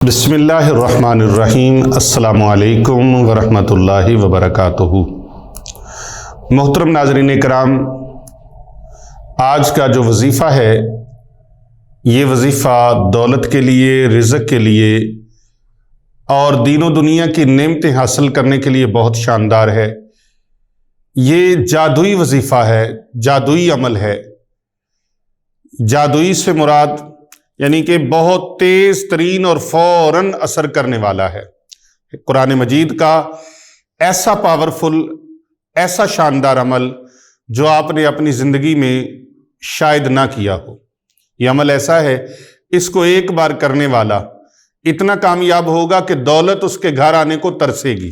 بسم اللہ الرحمن الرحیم۔ السلام علیکم ورحمۃ اللہ وبرکاتہ۔ محترم ناظرین کرام، آج کا جو وظیفہ ہے یہ وظیفہ دولت کے لیے، رزق کے لیے اور دین و دنیا کی نعمتیں حاصل کرنے کے لیے بہت شاندار ہے۔ یہ جادوئی وظیفہ ہے، جادوئی عمل ہے۔ جادوئی سے مراد یعنی کہ بہت تیز ترین اور فوراً اثر کرنے والا ہے۔ قرآن مجید کا ایسا پاورفل، ایسا شاندار عمل جو آپ نے اپنی زندگی میں شاید نہ کیا ہو۔ یہ عمل ایسا ہے، اس کو ایک بار کرنے والا اتنا کامیاب ہوگا کہ دولت اس کے گھر آنے کو ترسے گی۔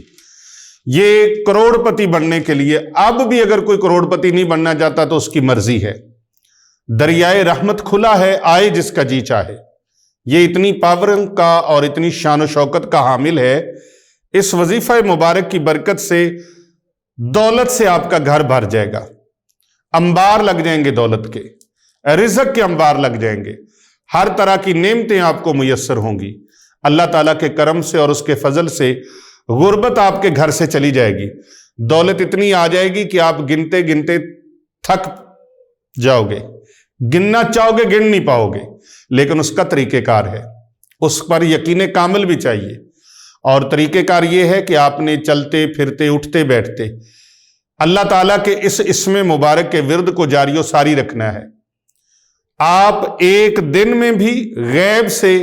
یہ کروڑ پتی بننے کے لیے، اب بھی اگر کوئی کروڑ پتی نہیں بننا چاہتا تو اس کی مرضی ہے۔ دریائے رحمت کھلا ہے، آئے جس کا جی چاہے۔ یہ اتنی پاور کا اور اتنی شان و شوکت کا حامل ہے۔ اس وظیفہ مبارک کی برکت سے دولت سے آپ کا گھر بھر جائے گا، انبار لگ جائیں گے، دولت کے، رزق کے انبار لگ جائیں گے، ہر طرح کی نعمتیں آپ کو میسر ہوں گی۔ اللہ تعالیٰ کے کرم سے اور اس کے فضل سے غربت آپ کے گھر سے چلی جائے گی۔ دولت اتنی آ جائے گی کہ آپ گنتے گنتے تھک جاؤ گے، گننا چاہو گے گن نہیں پاؤ گے، لیکن اس کا طریقہ کار ہے، اس پر یقین کامل بھی چاہیے۔ اور طریقہ کار یہ ہے کہ آپ نے چلتے پھرتے اٹھتے بیٹھتے اللہ تعالیٰ کے اس اسم مبارک کے ورد کو جاری و ساری رکھنا ہے۔ آپ ایک دن میں بھی غیب سے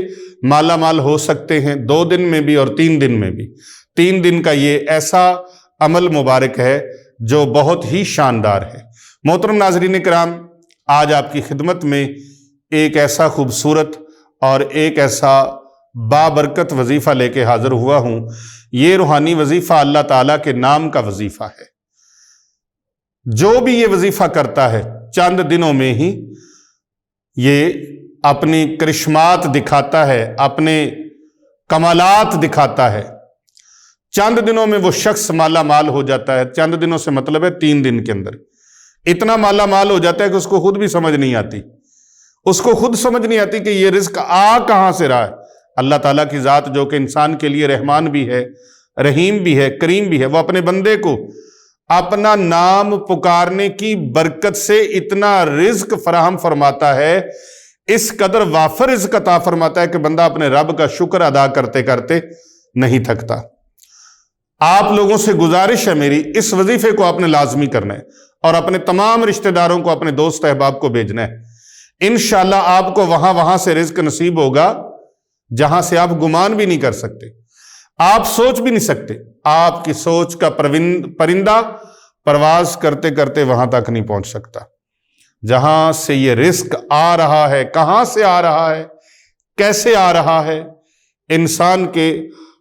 مالا مال ہو سکتے ہیں، 2 دن میں بھی اور 3 دن میں بھی۔ 3 دن کا یہ ایسا عمل مبارک ہے جو بہت ہی شاندار ہے۔ محترم ناظرین کرام، آج آپ کی خدمت میں ایک ایسا خوبصورت اور ایک ایسا بابرکت وظیفہ لے کے حاضر ہوا ہوں۔ یہ روحانی وظیفہ اللہ تعالیٰ کے نام کا وظیفہ ہے۔ جو بھی یہ وظیفہ کرتا ہے چند دنوں میں ہی یہ اپنی کرشمات دکھاتا ہے، اپنے کمالات دکھاتا ہے۔ چند دنوں میں وہ شخص مالا مال ہو جاتا ہے۔ چند دنوں سے مطلب ہے 3 دن کے اندر اتنا مالا مال ہو جاتا ہے کہ اس کو خود بھی سمجھ نہیں آتی، اس کو خود سمجھ نہیں آتی کہ یہ رزق کہاں سے رہا ہے۔ اللہ تعالیٰ کی ذات جو کہ انسان کے لیے رحمان بھی ہے، رحیم بھی ہے، کریم بھی ہے، وہ اپنے بندے کو اپنا نام پکارنے کی برکت سے اتنا رزق فراہم فرماتا ہے، اس قدر وافر رزق عطا فرماتا ہے کہ بندہ اپنے رب کا شکر ادا کرتے کرتے نہیں تھکتا۔ آپ لوگوں سے گزارش ہے میری، اس وظیفے کو آپ نے لازمی کرنا ہے اور اپنے تمام رشتہ داروں کو، اپنے دوست احباب کو بھیجنا ہے۔ انشاءاللہ آپ کو وہاں سے رزق نصیب ہوگا جہاں سے آپ گمان بھی نہیں کر سکتے، آپ سوچ بھی نہیں سکتے۔ آپ کی سوچ کا پرندہ پرواز کرتے کرتے وہاں تک نہیں پہنچ سکتا جہاں سے یہ رزق آ رہا ہے۔ کہاں سے آ رہا ہے، کیسے آ رہا ہے، انسان کے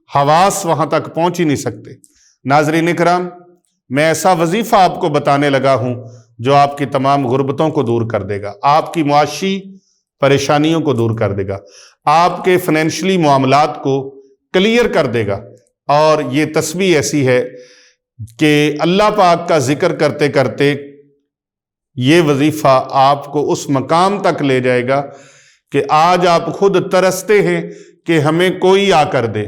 حواس وہاں تک پہنچ ہی نہیں سکتے۔ ناظرین اکرام، میں ایسا وظیفہ آپ کو بتانے لگا ہوں جو آپ کی تمام غربتوں کو دور کر دے گا، آپ کی معاشی پریشانیوں کو دور کر دے گا، آپ کے فائنینشلی معاملات کو کلیئر کر دے گا۔ اور یہ تسبیح ایسی ہے کہ اللہ پاک کا ذکر کرتے کرتے یہ وظیفہ آپ کو اس مقام تک لے جائے گا کہ آج آپ خود ترستے ہیں کہ ہمیں کوئی آ کر دے،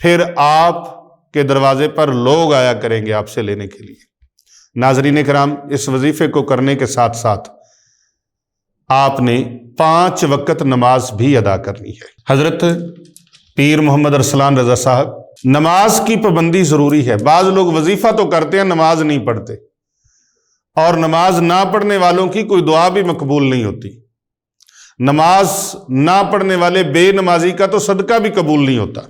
پھر آپ کے دروازے پر لوگ آیا کریں گے آپ سے لینے کے لیے۔ ناظرین کرام، اس وظیفے کو کرنے کے ساتھ ساتھ آپ نے 5 وقت نماز بھی ادا کرنی ہے۔ حضرت پیر محمد ارسلان رضا صاحب، نماز کی پابندی ضروری ہے۔ بعض لوگ وظیفہ تو کرتے ہیں، نماز نہیں پڑھتے، اور نماز نہ پڑھنے والوں کی کوئی دعا بھی مقبول نہیں ہوتی۔ نماز نہ پڑھنے والے بے نمازی کا تو صدقہ بھی قبول نہیں ہوتا۔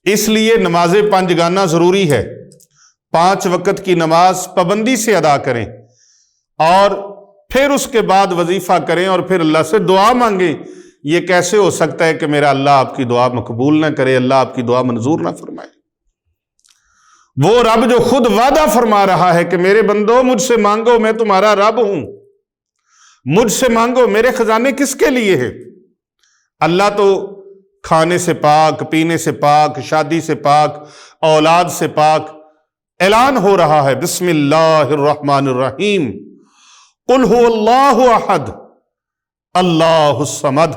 اس لیے نماز 5 گانا ضروری ہے۔ 5 وقت کی نماز پابندی سے ادا کریں اور پھر اس کے بعد وظیفہ کریں اور پھر اللہ سے دعا مانگیں۔ یہ کیسے ہو سکتا ہے کہ میرا اللہ آپ کی دعا مقبول نہ کرے، اللہ آپ کی دعا منظور نہ فرمائے؟ وہ رب جو خود وعدہ فرما رہا ہے کہ میرے بندو مجھ سے مانگو، میں تمہارا رب ہوں، مجھ سے مانگو، میرے خزانے کس کے لیے ہیں؟ اللہ تو کھانے سے پاک، پینے سے پاک، شادی سے پاک، اولاد سے پاک۔ اعلان ہو رہا ہے، بسم اللہ الرحمن الرحیم، قل هو اللہ احد اللہ الصمد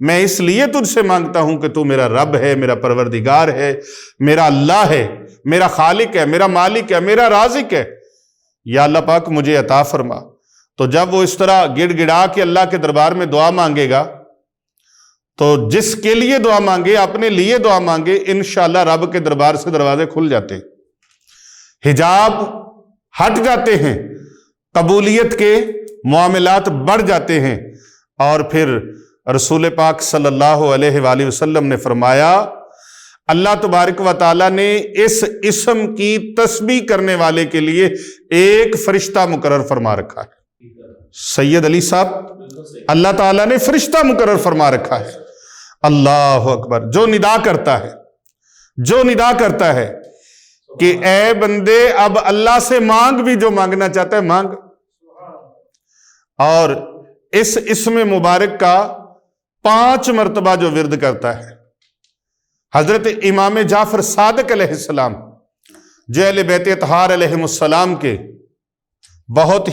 میں اس لیے تجھ سے مانگتا ہوں کہ تو میرا رب ہے، میرا پروردگار ہے، میرا اللہ ہے، میرا خالق ہے، میرا مالک ہے، میرا رازق ہے، یا اللہ پاک مجھے عطا فرما۔ تو جب وہ اس طرح گڑ گڑا کے اللہ کے دربار میں دعا مانگے گا تو جس کے لیے دعا مانگے، اپنے لیے دعا مانگے، انشاءاللہ رب کے دربار سے دروازے کھل جاتے ہیں، حجاب ہٹ جاتے ہیں، قبولیت کے معاملات بڑھ جاتے ہیں۔ اور پھر رسول پاک صلی اللہ علیہ وآلہ وسلم نے فرمایا، اللہ تبارک و تعالیٰ نے اس اسم کی تسبیح کرنے والے کے لیے ایک فرشتہ مقرر فرما رکھا ہے۔ سید علی صاحب، اللہ تعالیٰ نے فرشتہ مقرر فرما رکھا ہے، اللہ اکبر، جو ندا کرتا ہے، جو ندا کرتا ہے کہ اے بندے اب اللہ سے مانگ، بھی جو مانگنا چاہتا ہے مانگ۔ اور اس اسم مبارک کا 5 مرتبہ جو ورد کرتا ہے، حضرت امام جعفر صادق علیہ السلام جو اہل بیت اطہار علیہ السلام کے بہت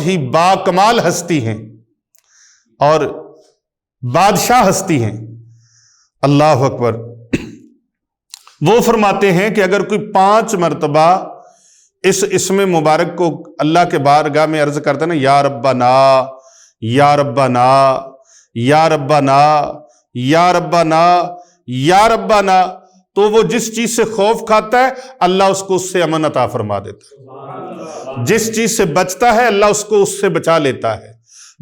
ہی باکمال ہستی ہیں اور بادشاہ ہستی ہیں، اللہ اکبر، وہ فرماتے ہیں کہ اگر کوئی 5 مرتبہ اس اسم مبارک کو اللہ کے بارگاہ میں عرض کرتا ہے نا، یا ربنا یا ربنا یا ربنا یا ربنا یا ربنا، تو وہ جس چیز سے خوف کھاتا ہے اللہ اس کو اس سے امن عطا فرما دیتا ہے، جس چیز سے بچتا ہے اللہ اس کو اس سے بچا لیتا ہے،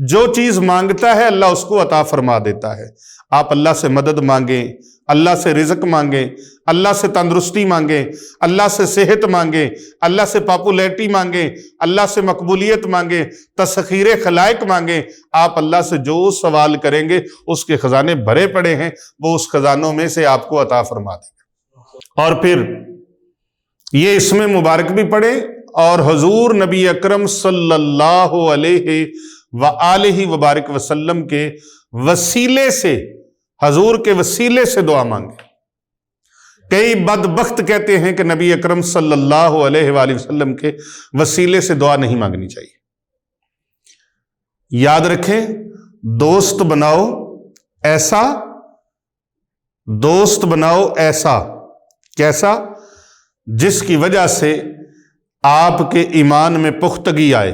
جو چیز مانگتا ہے اللہ اس کو عطا فرما دیتا ہے۔ آپ اللہ سے مدد مانگیں، اللہ سے رزق مانگیں، اللہ سے تندرستی مانگیں، اللہ سے صحت مانگیں، اللہ سے پاپولیٹی مانگیں، اللہ سے مقبولیت مانگیں، تسخیر خلائق مانگیں، آپ اللہ سے جو سوال کریں گے اس کے خزانے بھرے پڑے ہیں، وہ اس خزانوں میں سے آپ کو عطا فرما دیں گے۔ اور پھر یہ اسم مبارک بھی پڑھیں اور حضور نبی اکرم صلی اللہ علیہ وآلہ وبارک وسلم کے وسیلے سے، حضور کے وسیلے سے دعا مانگیں۔ کئی بدبخت کہتے ہیں کہ نبی اکرم صلی اللہ علیہ وآلہ وسلم کے وسیلے سے دعا نہیں مانگنی چاہیے۔ یاد رکھیں، دوست بناؤ ایسا، دوست بناؤ ایسا، کیسا؟ جس کی وجہ سے آپ کے ایمان میں پختگی آئے،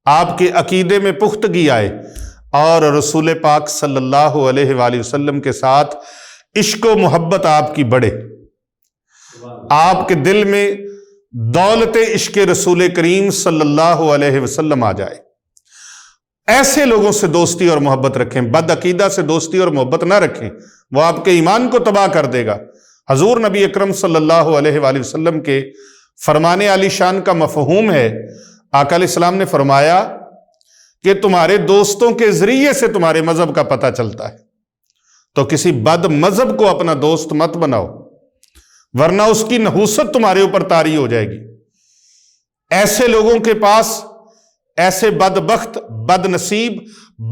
آپ کے عقیدے میں پختگی آئے، اور رسول پاک صلی اللہ علیہ وآلہ وسلم کے ساتھ عشق و محبت آپ کی بڑھے، آپ کے دل میں دولت عشق رسول کریم صلی اللہ علیہ وسلم آ جائے۔ ایسے لوگوں سے دوستی اور محبت رکھیں، بد عقیدہ سے دوستی اور محبت نہ رکھیں، وہ آپ کے ایمان کو تباہ کر دے گا۔ حضور نبی اکرم صلی اللہ علیہ وآلہ وسلم کے فرمان عالی شان کا مفہوم ہے، آقا علیہ السلام نے فرمایا کہ تمہارے دوستوں کے ذریعے سے تمہارے مذہب کا پتہ چلتا ہے، تو کسی بد مذہب کو اپنا دوست مت بناؤ، ورنہ اس کی نحوست تمہارے اوپر طاری ہو جائے گی۔ ایسے لوگوں کے پاس، ایسے بدبخت، بد نصیب،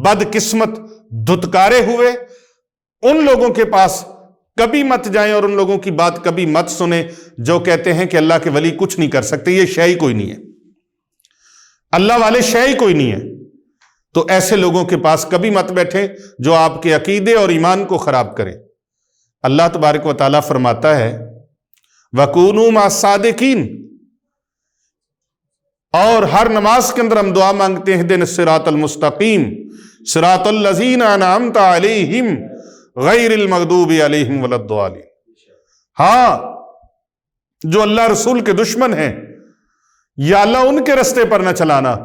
بد قسمت، دھتکارے ہوئے، ان لوگوں کے پاس کبھی مت جائیں اور ان لوگوں کی بات کبھی مت سنیں جو کہتے ہیں کہ اللہ کے ولی کچھ نہیں کر سکتے، یہ شے ہی کوئی نہیں ہے، اللہ والے شے ہی کوئی نہیں ہے۔ تو ایسے لوگوں کے پاس کبھی مت بیٹھیں جو آپ کے عقیدے اور ایمان کو خراب کریں۔ اللہ تبارک و تعالیٰ فرماتا ہے وَكُونُوا مَعَ الصَّادِقِينَ، اور ہر نماز کے اندر ہم دعا مانگتے ہیں اهْدِنَا الصِّرَاطَ الْمُسْتَقِيمَ صِرَاطَ الَّذِينَ أَنْعَمْتَ عَلَيْهِمْ غَيْرِ الْمَغْضُوبِ عَلَيْهِمْ وَلَا الضَّالِّينَ۔ ہاں، جو اللہ رسول کے دشمن ہیں، یا اللہ ان کے رستے پر نہ چلانا،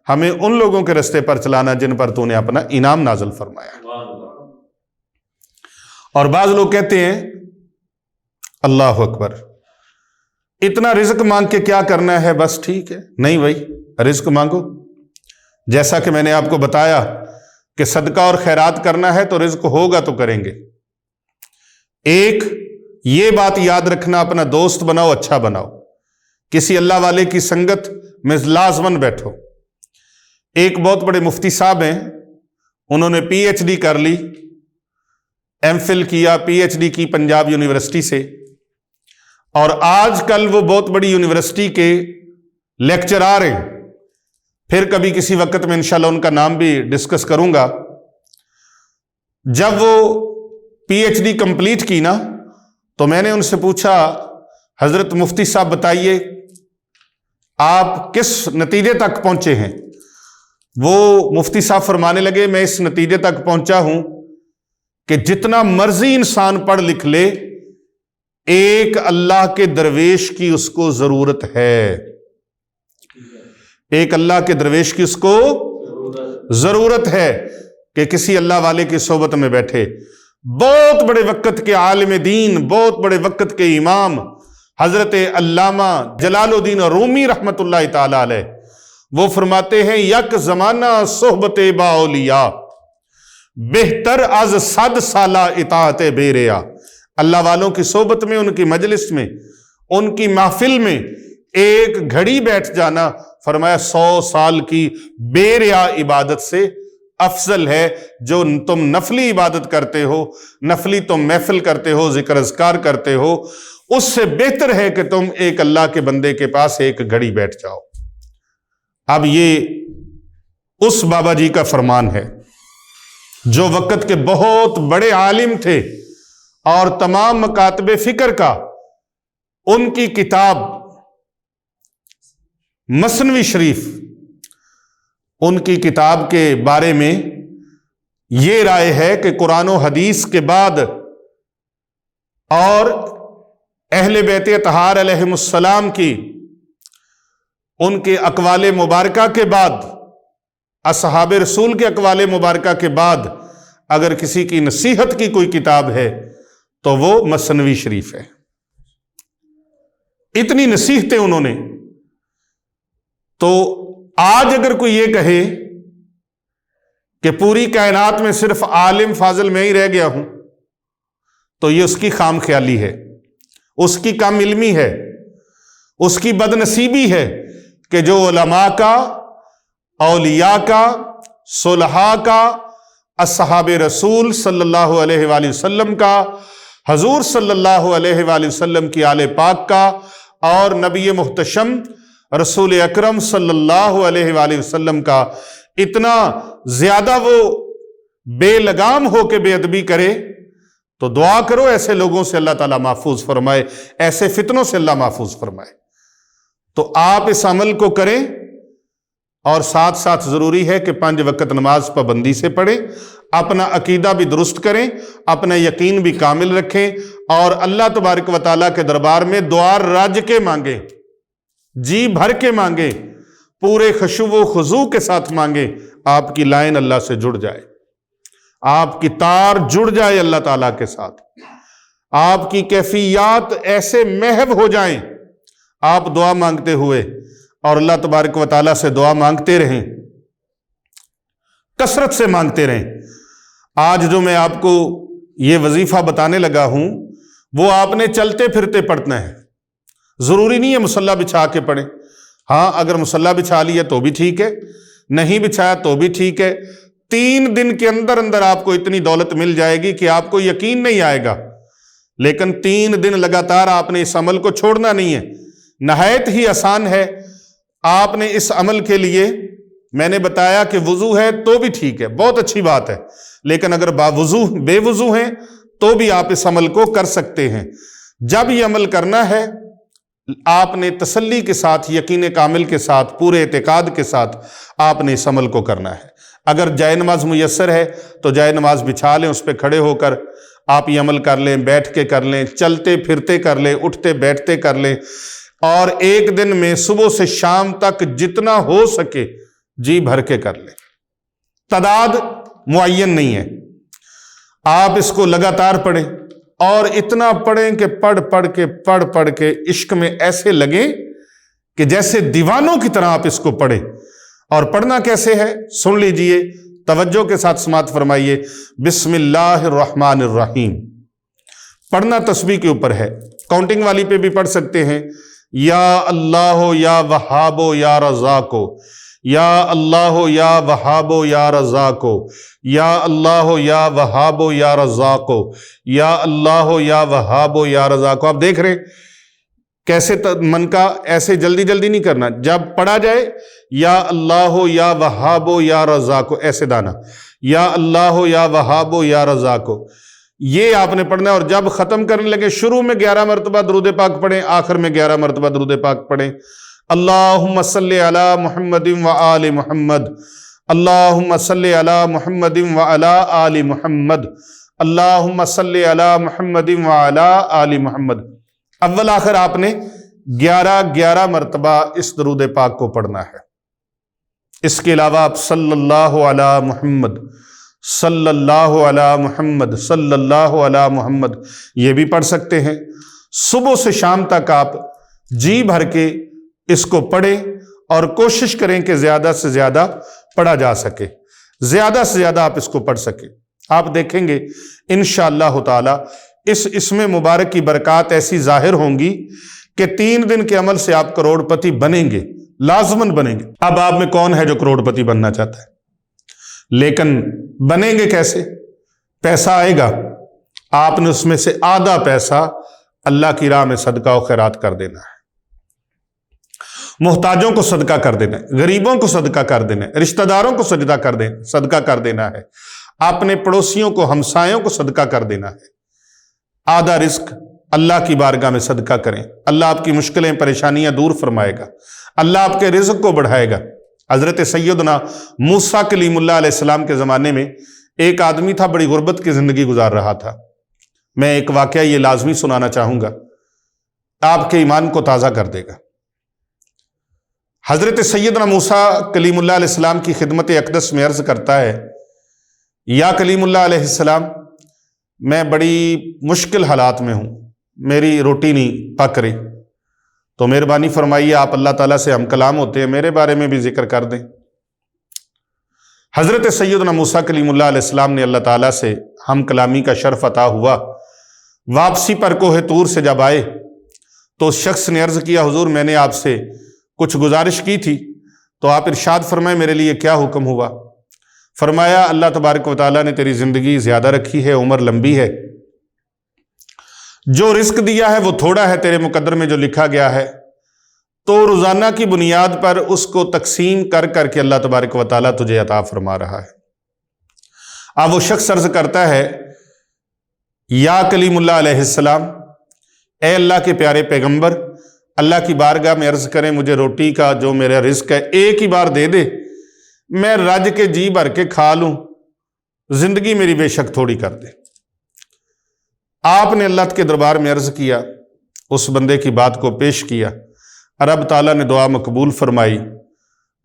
ہمیں ان لوگوں کے رستے پر چلانا جن پر تو نے اپنا انعام نازل فرمایا۔ اور بعض لوگ کہتے ہیں اللہ اکبر، اتنا رزق مانگ کے کیا کرنا ہے، بس ٹھیک ہے۔ نہیں بھائی، رزق مانگو، جیسا کہ میں نے آپ کو بتایا کہ صدقہ اور خیرات کرنا ہے تو رزق ہوگا تو کریں گے۔ ایک یہ بات یاد رکھنا، اپنا دوست بناؤ، اچھا بناؤ، کسی اللہ والے کی سنگت میں لازمن بیٹھو۔ ایک بہت بڑے مفتی صاحب ہیں، انہوں نے پی ایچ ڈی کر لی، ایم فل کیا، پی ایچ ڈی کی پنجاب یونیورسٹی سے، اور آج کل وہ بہت بڑی یونیورسٹی کے لیکچرار ہیں۔ پھر کبھی کسی وقت میں انشاءاللہ ان کا نام بھی ڈسکس کروں گا۔ جب وہ PhD کمپلیٹ کی نا تو میں نے ان سے پوچھا حضرت مفتی صاحب بتائیے آپ کس نتیجے تک پہنچے ہیں؟ وہ مفتی صاحب فرمانے لگے میں اس نتیجے تک پہنچا ہوں کہ جتنا مرضی انسان پڑھ لکھ لے ایک اللہ کے درویش کی اس کو ضرورت ہے، ایک اللہ کے درویش کی اس کو ضرورت ہے کہ کسی اللہ والے کی صحبت میں بیٹھے۔ بہت بڑے وقت کے عالم دین، بہت بڑے وقت کے امام حضرت علامہ جلال الدین رومی رحمت اللہ تعالی علیہ، وہ فرماتے ہیں یک زمانہ صحبت با اولیاء بہتر از 100 سالہ اطاعت بے ریا۔ اللہ والوں کی صحبت میں، ان کی مجلس میں، ان کی محفل میں ایک گھڑی بیٹھ جانا فرمایا 100 سال کی بے ریا عبادت سے افضل ہے۔ جو تم نفلی عبادت کرتے ہو، نفلی تم محفل کرتے ہو، ذکر اذکار کرتے ہو، اس سے بہتر ہے کہ تم ایک اللہ کے بندے کے پاس ایک گھڑی بیٹھ جاؤ۔ اب یہ اس بابا جی کا فرمان ہے جو وقت کے بہت بڑے عالم تھے اور تمام مکاتب فکر کا ان کی کتاب مثنوی شریف، ان کی کتاب کے بارے میں یہ رائے ہے کہ قرآن و حدیث کے بعد اور اہل بیت اطہار علیہم السلام کی ان کے اقوال مبارکہ کے بعد، اصحاب رسول کے اقوال مبارکہ کے بعد اگر کسی کی نصیحت کی کوئی کتاب ہے تو وہ مثنوی شریف ہے۔ اتنی نصیحتیں انہوں نے۔ تو آج اگر کوئی یہ کہے کہ پوری کائنات میں صرف عالم فاضل میں ہی رہ گیا ہوں تو یہ اس کی خام خیالی ہے، اس کی کم علمی ہے، اس کی بد نصیبی ہے کہ جو علماء کا، اولیاء کا، صلحاء کا، اصحاب رسول صلی اللہ علیہ وآلہ وسلم کا، حضور صلی اللہ علیہ وآلہ وسلم کی آل پاک کا، اور نبی محتشم رسول اکرم صلی اللہ علیہ وآلہ وسلم کا اتنا زیادہ وہ بے لگام ہو کے بے ادبی کرے تو دعا کرو ایسے لوگوں سے اللہ تعالیٰ محفوظ فرمائے، ایسے فتنوں سے اللہ محفوظ فرمائے۔ تو آپ اس عمل کو کریں، اور ساتھ ساتھ ضروری ہے کہ 5 وقت نماز پابندی سے پڑھیں، اپنا عقیدہ بھی درست کریں، اپنا یقین بھی کامل رکھیں، اور اللہ تبارک و تعالیٰ کے دربار میں دعا رج کے مانگیں، جی بھر کے مانگیں، پورے خشوع و خضوع کے ساتھ مانگیں۔ آپ کی لائن اللہ سے جڑ جائے، آپ کی تار جڑ جائے اللہ تعالیٰ کے ساتھ، آپ کی کیفیات ایسے محو ہو جائیں آپ دعا مانگتے ہوئے، اور اللہ تبارک و تعالیٰ سے دعا مانگتے رہیں، کثرت سے مانگتے رہیں۔ آج جو میں آپ کو یہ وظیفہ بتانے لگا ہوں وہ آپ نے چلتے پھرتے پڑھنا ہے، ضروری نہیں ہے مصلی بچھا کے پڑھیں۔ ہاں اگر مصلی بچھا لیا تو بھی ٹھیک ہے، نہیں بچھایا تو بھی ٹھیک ہے۔ 3 دن کے اندر اندر آپ کو اتنی دولت مل جائے گی کہ آپ کو یقین نہیں آئے گا، لیکن 3 دن لگاتار آپ نے اس عمل کو چھوڑنا نہیں ہے۔ نہایت ہی آسان ہے۔ آپ نے اس عمل کے لیے، میں نے بتایا کہ وضو ہے تو بھی ٹھیک ہے، بہت اچھی بات ہے، لیکن اگر بے وضو ہیں تو بھی آپ اس عمل کو کر سکتے ہیں۔ جب یہ عمل کرنا ہے آپ نے تسلی کے ساتھ، یقین کامل کے ساتھ، پورے اعتقاد کے ساتھ آپ نے اس عمل کو کرنا ہے۔ اگر جائے نماز میسر ہے تو جائے نماز بچھا لیں، اس پہ کھڑے ہو کر آپ یہ عمل کر لیں، بیٹھ کے کر لیں، چلتے پھرتے کر لیں، اٹھتے بیٹھتے کر لیں، اور ایک دن میں صبح سے شام تک جتنا ہو سکے جی بھر کے کر لیں۔ تعداد معین نہیں ہے، آپ اس کو لگاتار پڑھیں، اور اتنا پڑھیں کہ پڑھ کے عشق میں ایسے لگیں کہ جیسے دیوانوں کی طرح آپ اس کو پڑھیں۔ اور پڑھنا کیسے ہے سن لیجئے، توجہ کے ساتھ سماعت فرمائیے۔ بسم اللہ الرحمن الرحیم پڑھنا تسبیح کے اوپر ہے، کاؤنٹنگ والی پہ بھی پڑھ سکتے ہیں۔ یا اللہ یا وہاب یا رزاق، یا اللہ یا وہاب یا رزاق، یا اللہ یا وہاب یا رزاق، یا اللہ یا وہاب یا رزاق۔ آپ دیکھ رہے ہیں کیسے من کا ایسے جلدی جلدی نہیں کرنا، جب پڑھا جائے یا اللہ یا وہاب یا رزاق ایسے دانا، یا اللہ یا وہاب یا رزاق یہ آپ نے پڑھنا ہے۔ اور جب ختم کرنے لگے شروع میں 11 مرتبہ درود پاک پڑھیں، آخر میں 11 مرتبہ درود پاک پڑھیں۔ اللہم صلی علی محمد و آل محمد، اللہم صلی علی محمد و علی آل محمد، اللہم صلی علی محمد و علی آل محمد۔ اول آخر آپ نے 11 مرتبہ اس درود پاک کو پڑھنا ہے۔ اس کے علاوہ آپ صلی اللہ علی محمد، صلی اللہ علی محمد، صلی اللہ علی محمد یہ بھی پڑھ سکتے ہیں۔ صبح سے شام تک آپ جی بھر کے اس کو پڑھیں اور کوشش کریں کہ زیادہ سے زیادہ پڑھا جا سکے، زیادہ سے زیادہ آپ اس کو پڑھ سکیں۔ آپ دیکھیں گے انشاءاللہ تعالی اس اسم مبارک کی برکات ایسی ظاہر ہوں گی کہ 3 دن کے عمل سے آپ کروڑ پتی بنیں گے، لازماً بنیں گے۔ اب آپ میں کون ہے جو کروڑ پتی بننا چاہتا ہے؟ لیکن بنیں گے کیسے؟ پیسہ آئے گا، آپ نے اس میں سے آدھا پیسہ اللہ کی راہ میں صدقہ و خیرات کر دینا ہے، محتاجوں کو صدقہ کر دینا ہے، غریبوں کو صدقہ کر دینا ہے، رشتہ داروں کو صدقہ کر دینا ہے، اپنے پڑوسیوں کو، ہمسایوں کو صدقہ کر دینا ہے۔ آدھا رزق اللہ کی بارگاہ میں صدقہ کریں، اللہ آپ کی مشکلیں پریشانیاں دور فرمائے گا، اللہ آپ کے رزق کو بڑھائے گا۔ حضرت سیدنا موسیٰ کلیم اللہ علیہ السلام کے زمانے میں ایک آدمی تھا، بڑی غربت کی زندگی گزار رہا تھا۔ میں ایک واقعہ یہ لازمی سنانا چاہوں گا، آپ کے ایمان کو تازہ کر دے گا۔ حضرت سیدنا موسیٰ کلیم اللہ علیہ السلام کی خدمت اقدس میں عرض کرتا ہے، یا کلیم اللہ علیہ السلام، میں بڑی مشکل حالات میں ہوں، میری روٹی نہیں پک رہی، تو مہربانی فرمائیے آپ اللہ تعالیٰ سے ہم کلام ہوتے ہیں، میرے بارے میں بھی ذکر کر دیں۔ حضرت سیدنا موسیٰ کلیم اللہ علیہ السلام نے اللہ تعالیٰ سے ہم کلامی کا شرف عطا ہوا۔ واپسی پر کوہ طور سے جب آئے تو اس شخص نے عرض کیا، حضور میں نے آپ سے کچھ گزارش کی تھی، تو آپ ارشاد فرمائیں میرے لیے کیا حکم ہوا؟ فرمایا اللہ تبارک و تعالیٰ نے تیری زندگی زیادہ رکھی ہے، عمر لمبی ہے، جو رزق دیا ہے وہ تھوڑا ہے، تیرے مقدر میں جو لکھا گیا ہے تو روزانہ کی بنیاد پر اس کو تقسیم کر کر کے اللہ تبارک و تعالیٰ تجھے عطا فرما رہا ہے۔ اب وہ شخص عرض کرتا ہے، یا کلیم اللہ علیہ السلام، اے اللہ کے پیارے پیغمبر، اللہ کی بارگاہ میں عرض کریں مجھے روٹی کا جو میرا رزق ہے ایک ہی بار دے دے، میں رج کے جی بھر کے کھا لوں، زندگی میری بے شک تھوڑی کر دے۔ آپ نے اللہ کے دربار میں عرض کیا، اس بندے کی بات کو پیش کیا، رب تعالیٰ نے دعا مقبول فرمائی۔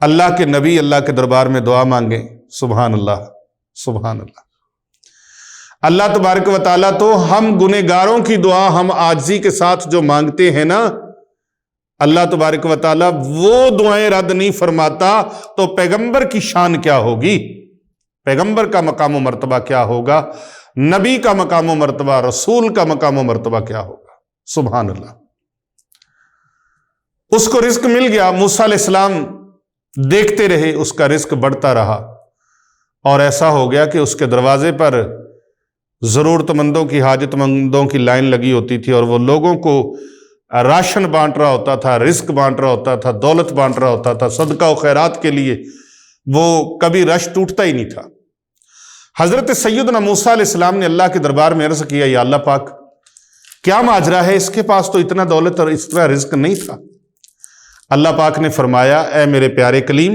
اللہ کے نبی اللہ کے دربار میں دعا مانگیں، سبحان اللہ، سبحان اللہ۔ اللہ تبارک و تعالیٰ تو ہم گنہگاروں کی دعا ہم عاجزی کے ساتھ جو مانگتے ہیں نا، اللہ تبارک و تعالیٰ وہ دعائیں رد نہیں فرماتا، تو پیغمبر کی شان کیا ہوگی، پیغمبر کا مقام و مرتبہ کیا ہوگا، نبی کا مقام و مرتبہ، رسول کا مقام و مرتبہ کیا ہوگا، سبحان اللہ۔ اس کو رزق مل گیا، موسیٰ علیہ السلام دیکھتے رہے، اس کا رزق بڑھتا رہا، اور ایسا ہو گیا کہ اس کے دروازے پر ضرورت مندوں کی، حاجت مندوں کی لائن لگی ہوتی تھی، اور وہ لوگوں کو راشن بانٹ رہا ہوتا تھا، رزق بانٹ رہا ہوتا تھا، دولت بانٹ رہا ہوتا تھا، صدقہ و خیرات کے لیے وہ کبھی رش ٹوٹتا ہی نہیں تھا۔ حضرت سیدنا موسیٰ علیہ السلام نے اللہ کے دربار میں عرض کیا، یا اللہ پاک کیا ماجرا ہے، اس کے پاس تو اتنا دولت اور اس طرح رزق نہیں تھا۔ اللہ پاک نے فرمایا، اے میرے پیارے کلیم،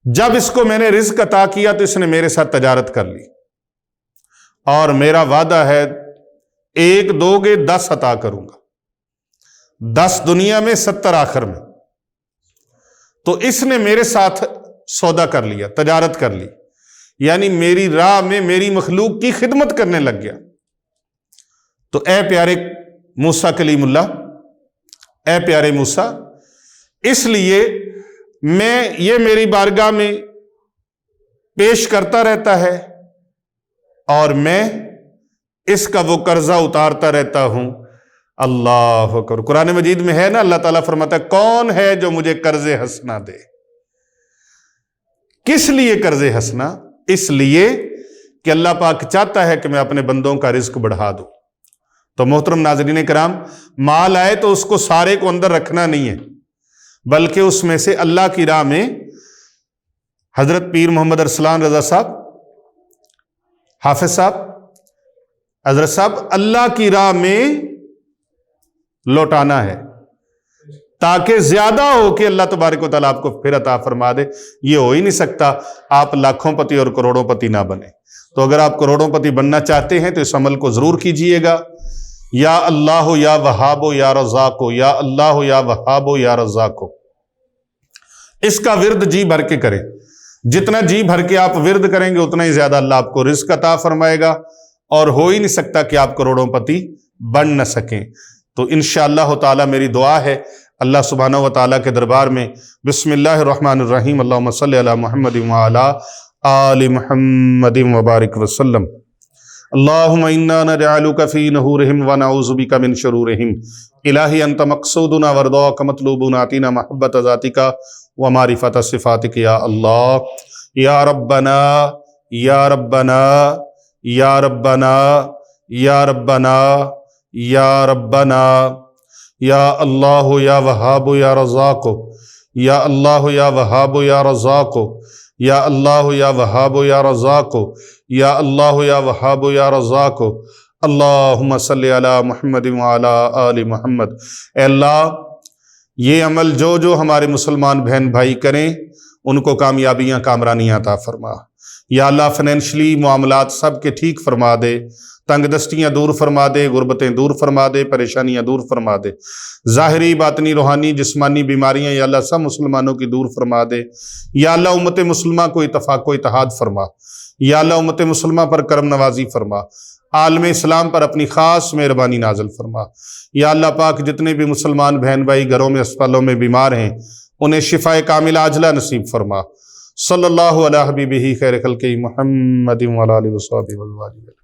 جب اس کو میں نے رزق عطا کیا تو اس نے میرے ساتھ تجارت کر لی، اور میرا وعدہ ہے 1 دو گے 10 عطا کروں گا، 10 دنیا میں 70 آخر میں۔ تو اس نے میرے ساتھ سودا کر لیا، تجارت کر لی، یعنی میری راہ میں میری مخلوق کی خدمت کرنے لگ گیا۔ تو اے پیارے موسیٰ کلیم اللہ، اے پیارے موسیٰ، اس لیے یہ میری بارگاہ میں پیش کرتا رہتا ہے، اور میں اس کا وہ قرضہ اتارتا رہتا ہوں۔ اللہ اکبر۔ قرآن مجید میں ہے نا، اللہ تعالیٰ فرماتا ہے، کون ہے جو مجھے قرض حسنہ دے؟ کس لیے قرض حسنہ؟ اس لیے کہ اللہ پاک چاہتا ہے کہ میں اپنے بندوں کا رزق بڑھا دوں، تو محترم ناظرین کرام، مال آئے تو اس کو سارے کو اندر رکھنا نہیں ہے، بلکہ اس میں سے اللہ کی راہ میں حضرت پیر محمد ارسلان رضا صاحب، حافظ صاحب، حضرت صاحب، اللہ کی راہ میں لوٹانا ہے تاکہ زیادہ ہو کہ اللہ تبارک و تعالیٰ آپ کو پھر عطا فرما دے۔ یہ ہو ہی نہیں سکتا آپ لاکھوں پتی اور کروڑوں پتی نہ بنے۔ تو اگر آپ کروڑوں پتی بننا چاہتے ہیں تو اس عمل کو ضرور کیجئے گا۔ یا اللہ یا وہاب یا رزاق، یا اللہ یا وہاب یا رزاق، اس کا ورد جی بھر کے کریں۔ جتنا جی بھر کے آپ ورد کریں گے اتنا ہی زیادہ اللہ آپ کو رزق عطا فرمائے گا، اور ہو ہی نہیں سکتا کہ آپ کروڑوں پتی بن نہ سکیں۔ تو انشاءاللہ تعالی میری دعا ہے اللہ سبحانہ و تعالیٰ کے دربار میں، بسم اللہ الرحمن الرحیم، اللہم صلی علی محمد وعلی آل محمد وبارک وسلم۔ اللہم انا نجعلک فی نحورہم ونعوذ بک من شرورہم۔ الہی انت مقصودنا ورضاک مطلوبنا، آتینا محبت ذاتک ومعرفت صفاتک یا اللہ۔ یا ربنا یا ربنا یا ربنا یا ربنا یا ربنا، یا اللہ یا وہاب یا رزاق، یا اللہ یا وہاب یا رزاق، یا اللہ یا وہاب یا رزاق، یا اللہ یا وہاب یا رزاق، اللہم صلی علی محمد وعلی آل محمد۔ اے اللہ، یہ عمل جو ہمارے مسلمان بہن بھائی کریں ان کو کامیابیاں کامرانیاں عطا فرما۔ یا اللہ فائنینشلی معاملات سب کے ٹھیک فرما دے، تنگ دستیاں دور فرما دے، غربتیں دور فرما دے، پریشانیاں دور فرما دے، ظاہری باطنی روحانی جسمانی بیماریاں یا اللہ سب مسلمانوں کی دور فرما دے۔ یا اللہ امت مسلمہ کو اتفاق و اتحاد فرما۔ یا اللہ امت مسلمہ پر کرم نوازی فرما، عالم اسلام پر اپنی خاص مہربانی نازل فرما۔ یا اللہ پاک جتنے بھی مسلمان بہن بھائی گھروں میں اسپتالوں میں بیمار ہیں انہیں شفا کاملہ عاجلہ نصیب فرما۔ صلی اللہ علی حبیبہ خیر خلقہ محمد وعلی آلہ وصحبہ وسلم۔